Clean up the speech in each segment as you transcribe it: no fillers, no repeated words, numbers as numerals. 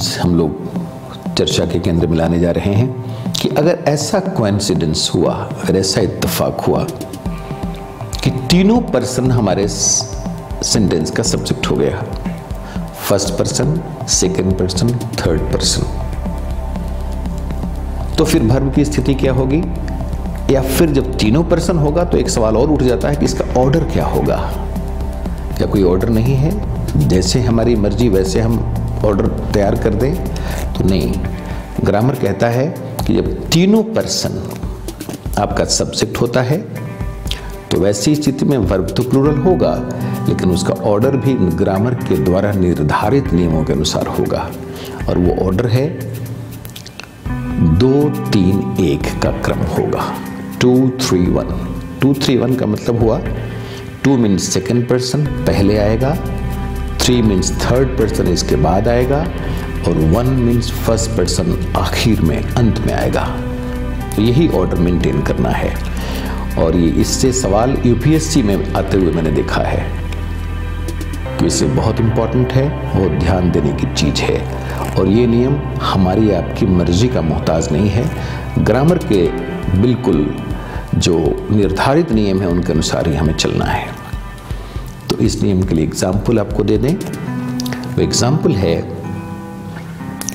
चीज़ हम लोग चर्चा के केंद्र में लाने जा रहे हैं कि अगर ऐसा कोइंसिडेंस हुआ, अगर ऐसा इत्तेफाक हुआ कि तीनों पर्सन हमारे सेंटेंस का सब्जेक्ट हो गया, first person, second person, third person, तो फिर वर्ब की स्थिति क्या होगी? या फिर जब तीनों पर्सन होगा तो एक सवाल और उठ जाता है कि इसका ऑर्डर क्या होगा? क्या कोई ऑर्डर नहीं है? जैसे हमारी मर्जी वैसे हम ऑर्डर तैयार कर दें? तो नहीं, ग्रामर कहता है कि जब तीनों पर्सन आपका सब्जेक्ट होता है तो वैसी स्थिति में वर्ब तो प्लूरल होगा, लेकिन उसका ऑर्डर भी ग्रामर के द्वारा निर्धारित नियमों के अनुसार होगा, और वो ऑर्डर है 2 3 1 का क्रम होगा। 2 3 1। 2 3 1 का मतलब हुआ 2 मीन्स सेकेंड पर्सन पहले आएगा, 3 मीन्स थर्ड पर्सन इसके बाद आएगा, और 1 मीन्स फर्स्ट पर्सन आखिर में, अंत में आएगा। तो यही ऑर्डर मेंटेन करना है, और ये इससे सवाल यूपीएससी में आते हुए मैंने देखा है कि इससे बहुत इम्पॉर्टेंट है, बहुत ध्यान देने की चीज़ है। और ये नियम हमारी आपकी मर्जी का मोहताज नहीं है, ग्रामर के बिल्कुल जो निर्धारित नियम है उनके अनुसार ही हमें चलना है। तो इस नियम के लिए एग्जाम्पल आपको दे दें। वो एग्जाम्पल है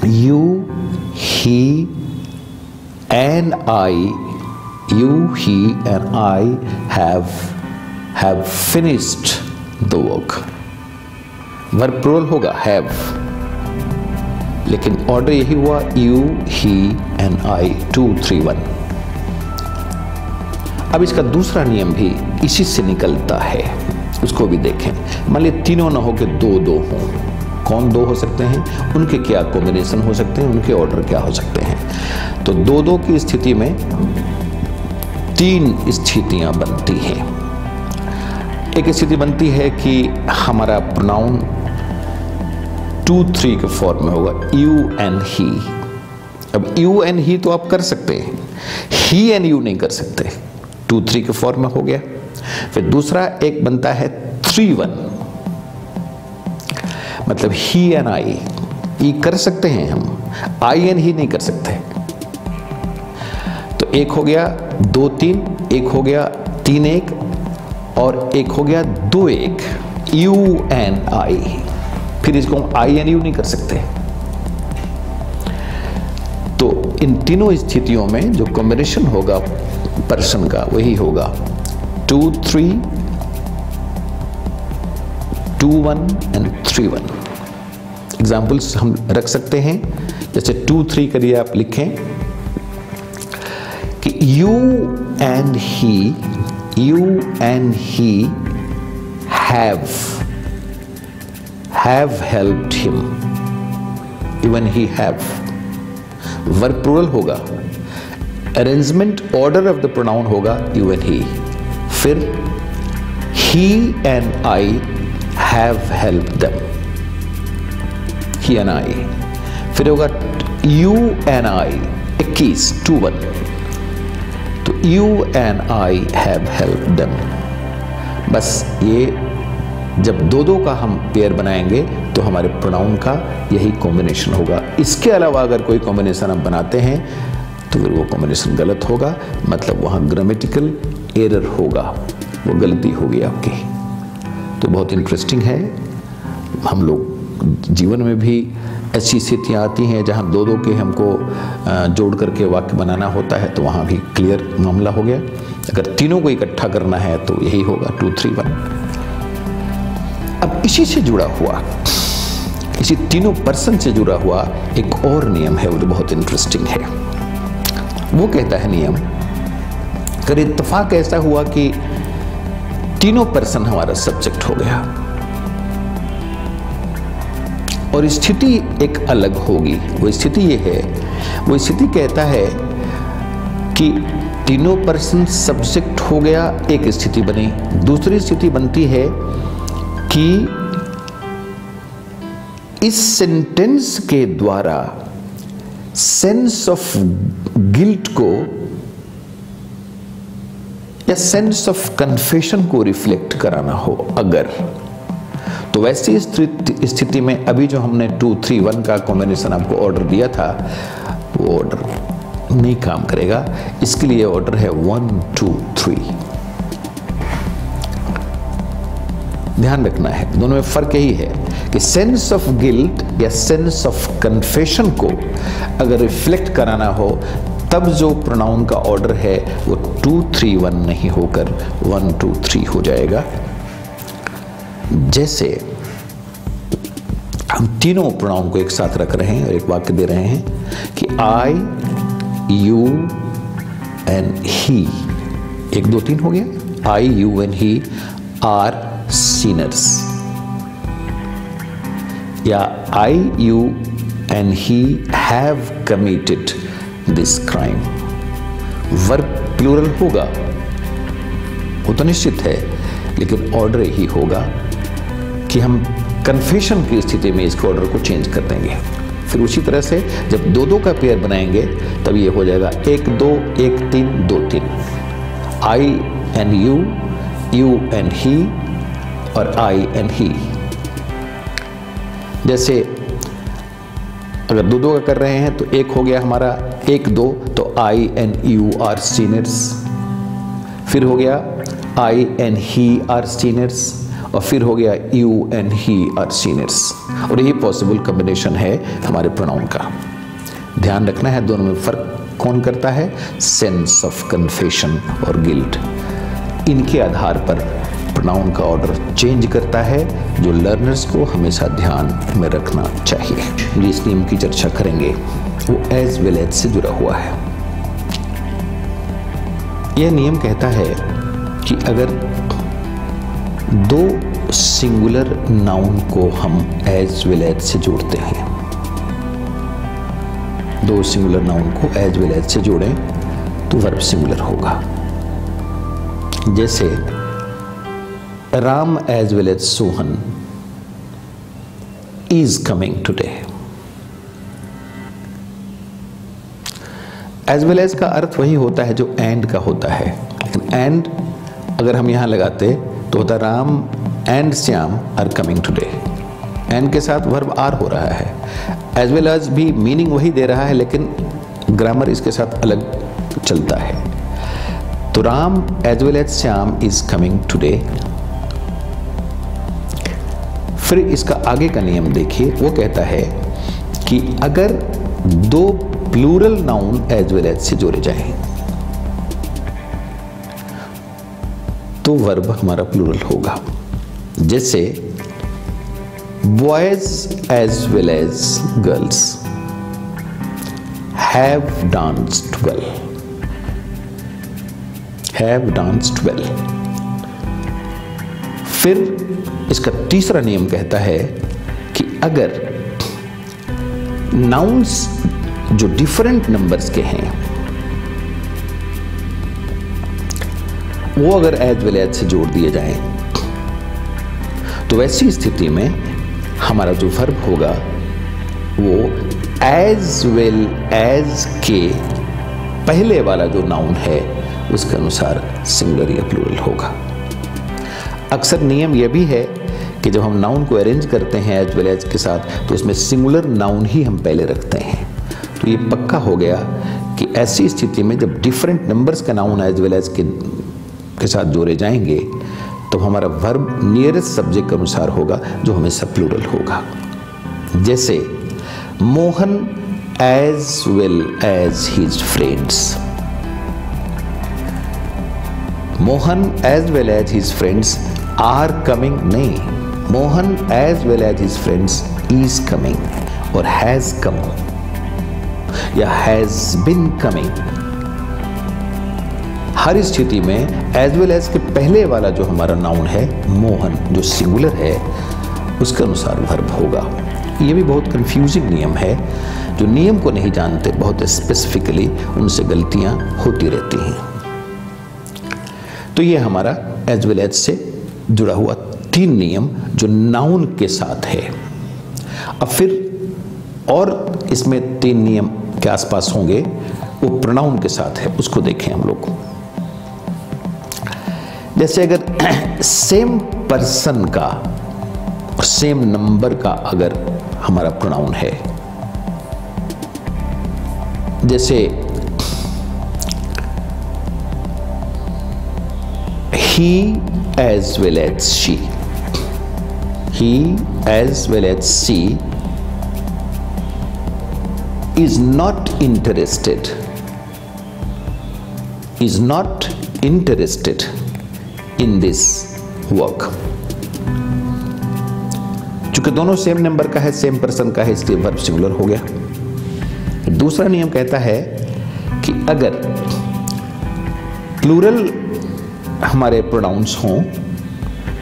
you, he and I, you, he and I have finished the work। Verb plural होगा have, लेकिन ऑर्डर यही हुआ you, he and I, 2 3 1। अब इसका दूसरा नियम भी इसी से निकलता है, उसको भी देखें। मान लीजिए तीनों ना हो के 2 2 हों, कौन 2 हो सकते हैं, उनके क्या कॉम्बिनेशन हो सकते हैं, उनके ऑर्डर क्या हो सकते हैं। तो 2 2 की स्थिति में 3 स्थितियां बनती हैं। एक स्थिति बनती है कि हमारा प्रोनाउन 2 3 के फॉर्म में होगा, यू एंड ही। अब यू एंड ही तो आप कर सकते हैं, ही एंड यू नहीं कर सकते, 2 3 के फॉर्म में हो गया। फिर दूसरा एक बनता है 3 1, मतलब ही एंड आई, ये कर सकते हैं हम, आई एंड ही नहीं कर सकते। तो एक हो गया 2 3, एक हो गया 3 1, और एक हो गया 2 1, यू एंड आई। फिर इसको हम आई एंड यू नहीं कर सकते। तो इन तीनों स्थितियों में जो कॉम्बिनेशन होगा पर्सन का वही होगा 2 3, 2 1 एंड 3 1। एग्जाम्पल्स हम रख सकते हैं, जैसे 2 3 के लिए आप लिखें कि you and he have helped him, even he have। Verb plural होगा, arrangement order of the pronoun होगा you and he। फिर he and I have helped them, he and I। फिर होगा you and I 21 2 1, तो you and I have helped them। बस ये जब 2 2 का हम पेयर बनाएंगे तो हमारे प्रोनाउन का यही कॉम्बिनेशन होगा। इसके अलावा अगर कोई कॉम्बिनेशन आप बनाते हैं तो फिर वो कॉम्बिनेशन गलत होगा, मतलब वहाँ ग्रामेटिकल एरर होगा, वो गलती होगी आपकी। तो बहुत इंटरेस्टिंग है, हम लोग जीवन में भी ऐसी स्थितियाँ आती हैं जहाँ 2 2 के हमको जोड़ करके वाक्य बनाना होता है, तो वहाँ भी क्लियर मामला हो गया। अगर तीनों को इकट्ठा करना है तो यही होगा 2 3 1। अब इसी से जुड़ा हुआ, इसी तीनों पर्सन से जुड़ा हुआ एक और नियम है, वो जो बहुत इंटरेस्टिंग है। वो कहता है नियम, अगर इत्तेफाक ऐसा हुआ कि तीनों पर्सन हमारा सब्जेक्ट हो गया और स्थिति एक अलग होगी, वो स्थिति ये है, वो स्थिति कहता है कि तीनों पर्सन सब्जेक्ट हो गया, एक स्थिति बनी। दूसरी स्थिति बनती है कि इस सेंटेंस के द्वारा सेंस ऑफ गिल्ट को या सेंस ऑफ कन्फेशन को रिफ्लेक्ट कराना हो अगर, तो वैसी स्थिति में अभी जो हमने 2 3 1 का कॉम्बिनेशन आपको ऑर्डर दिया था वो ऑर्डर नहीं काम करेगा। इसके लिए ऑर्डर है 1 2 3। ध्यान रखना है, दोनों में फर्क यही है कि सेंस ऑफ गिल्ट या सेंस ऑफ कन्फेशन को अगर रिफ्लेक्ट कराना हो तब जो प्रोनाउन का ऑर्डर है वो 2 3 1 नहीं होकर 1 2 3 हो जाएगा। जैसे हम तीनों प्रोनाउन को एक साथ रख रहे हैं और एक वाक्य दे रहे हैं कि आई, यू एंड ही। 1 2 3 हो गया। I, you and he are sinners, या I, you and he have committed this crime। Verb plural होगा वो तो निश्चित है, लेकिन ऑर्डर ही होगा कि हम कन्फेशन की स्थिति में इसके ऑर्डर को चेंज कर देंगे। फिर उसी तरह से जब 2 2 का पेयर बनाएंगे तब ये हो जाएगा 1 2 1 3 2 3। I and you, you and he और I and he। जैसे अगर 2 2 का कर रहे हैं तो 1 हो गया हमारा 1 2, तो I and you are sinners। फिर हो गया I and he are sinners, और फिर हो गया you and he are sinners। और यही पॉसिबल कॉम्बिनेशन है हमारे प्रोनाउन का। ध्यान रखना है, दोनों में फर्क कौन करता है? सेंस ऑफ कन्फेशन और गिल्ट। इनके आधार पर प्रोनाउन का ऑर्डर चेंज करता है, जो लर्नर्स को हमेशा ध्यान में रखना चाहिए। जिस नियम की चर्चा करेंगे वो एज वेल एज से जुड़ा हुआ है। यह नियम कहता है कि अगर 2 सिंगुलर नाउन को हम एज वेल एज से जोड़ते हैं, 2 सिंगुलर नाउन को एज वेल एज से जोड़ें तो वर्ब सिंगुलर होगा। जैसे Ram as well as Sohan is coming today। as well as का अर्थ वही होता है जो and का होता है, लेकिन and अगर हम यहाँ लगाते तो होता Ram and Shyam are coming today। and के साथ वर्ब आर हो रहा है। as well as भी मीनिंग वही दे रहा है, लेकिन ग्रामर इसके साथ अलग चलता है। तो Ram as well as Shyam is coming today। फिर इसका आगे का नियम देखिए, वो कहता है कि अगर 2 plural noun as well as से जोड़े जाएं तो वर्ब हमारा प्लूरल होगा। जैसे boys as well as girls have danced well, have danced well. फिर इसका तीसरा नियम कहता है कि अगर नाउन्स जो डिफरेंट नंबर्स के हैं वो अगर एज वेल एज से जोड़ दिए जाएं तो वैसी स्थिति में हमारा जो वर्ब होगा वो एज वेल एज के पहले वाला जो नाउन है उसके अनुसार सिंगुलर या प्लूरल होगा। अक्सर नियम यह भी है कि जब हम नाउन को अरेंज करते हैं एज वेल एज के साथ तो उसमें सिंगुलर नाउन ही हम पहले रखते हैं। तो ये पक्का हो गया कि ऐसी स्थिति में जब डिफरेंट नंबर्स का नाउन एज वेल एज के साथ जोड़े जाएंगे तो हमारा वर्ब नियरेस्ट सब्जेक्ट के अनुसार होगा, जो हमेशा प्लूरल होगा। जैसे Mohan as well as his friends, Mohan as well as his friends are coming, नहीं, Mohan as well as his friends is coming और हैज कम या हैज बिन कमिंग। हर स्थिति में एज वेल एज के पहले वाला जो हमारा नाउन है मोहन, जो सिंगुलर है, उसके अनुसार वर्ब होगा। ये भी बहुत कंफ्यूजिंग नियम है। जो नियम को नहीं जानते बहुत स्पेसिफिकली उनसे गलतियां होती रहती हैं। तो ये हमारा एज वेल एज से जुड़ा हुआ 3 नियम जो नाउन के साथ है। अब फिर और इसमें 3 नियम के आसपास होंगे, वो प्रोनाउन के साथ है, उसको देखें हम लोग। जैसे अगर सेम पर्सन का और सेम नंबर का अगर हमारा प्रोनाउन है, जैसे he as well as she, he as well as she is not interested in this work. चूंकि दोनों सेम नंबर का है, सेम पर्सन का है, इसलिए वर्ब सिंगुलर हो गया। दूसरा नियम कहता है कि अगर प्लूरल हमारे प्रोनाउंस हों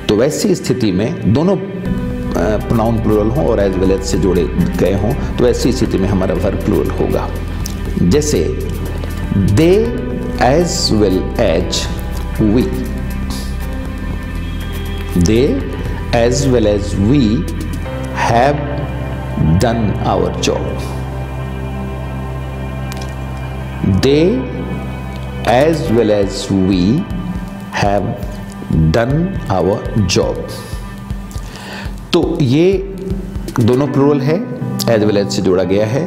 तो वैसी स्थिति में दोनों प्रोनाउन प्लूरल हों और एज वेल एज से जोड़े गए हों तो ऐसी स्थिति में हमारा वर्ब प्लूरल होगा। जैसे they as well as we, they as well as we have done our job, they as well as we have done our job. तो ये दोनों प्लूरल है, एज वेल एज से जोड़ा गया है,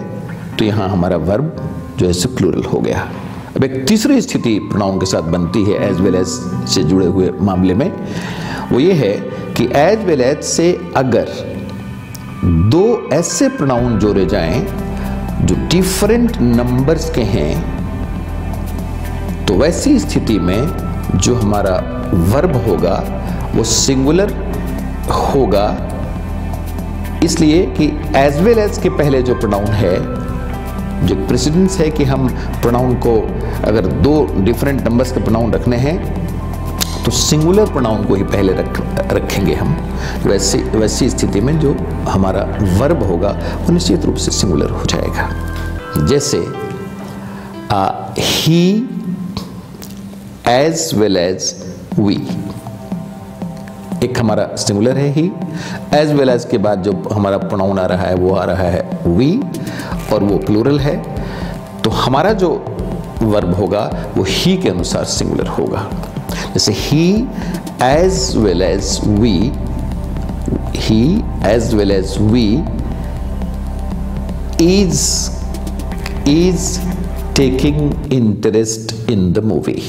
तो यहां हमारा वर्ब जो है सो प्लूरल हो गया। अब एक तीसरी स्थिति प्रोनाउन के साथ बनती है एज वेल एज से जुड़े हुए मामले में, वो ये है कि एज वेल एज से अगर दो ऐसे प्रोनाउन जोड़े जाएं जो डिफरेंट नंबर्स के हैं तो वैसी स्थिति में जो हमारा वर्ब होगा वो सिंगुलर होगा, इसलिए कि एज वेल एज के पहले जो प्रोनाउन है, जो प्रेसिडेंस है कि हम प्रोनाउन को अगर दो डिफरेंट नंबर्स के प्रोनाउन रखने हैं तो सिंगुलर प्रोनाउन को ही पहले रखेंगे हम। वैसी स्थिति में जो हमारा वर्ब होगा वो निश्चित रूप से सिंगुलर हो जाएगा। जैसे he as well as we, एक हमारा सिंगुलर है ही, एज वेल एज के बाद जो हमारा प्रोनाउन आ रहा है वो आ रहा है वी और वो प्लूरल है, तो हमारा जो वर्ब होगा वो ही के अनुसार सिंगुलर होगा। जैसे he as well as we, he as well as we is taking interest in the movie.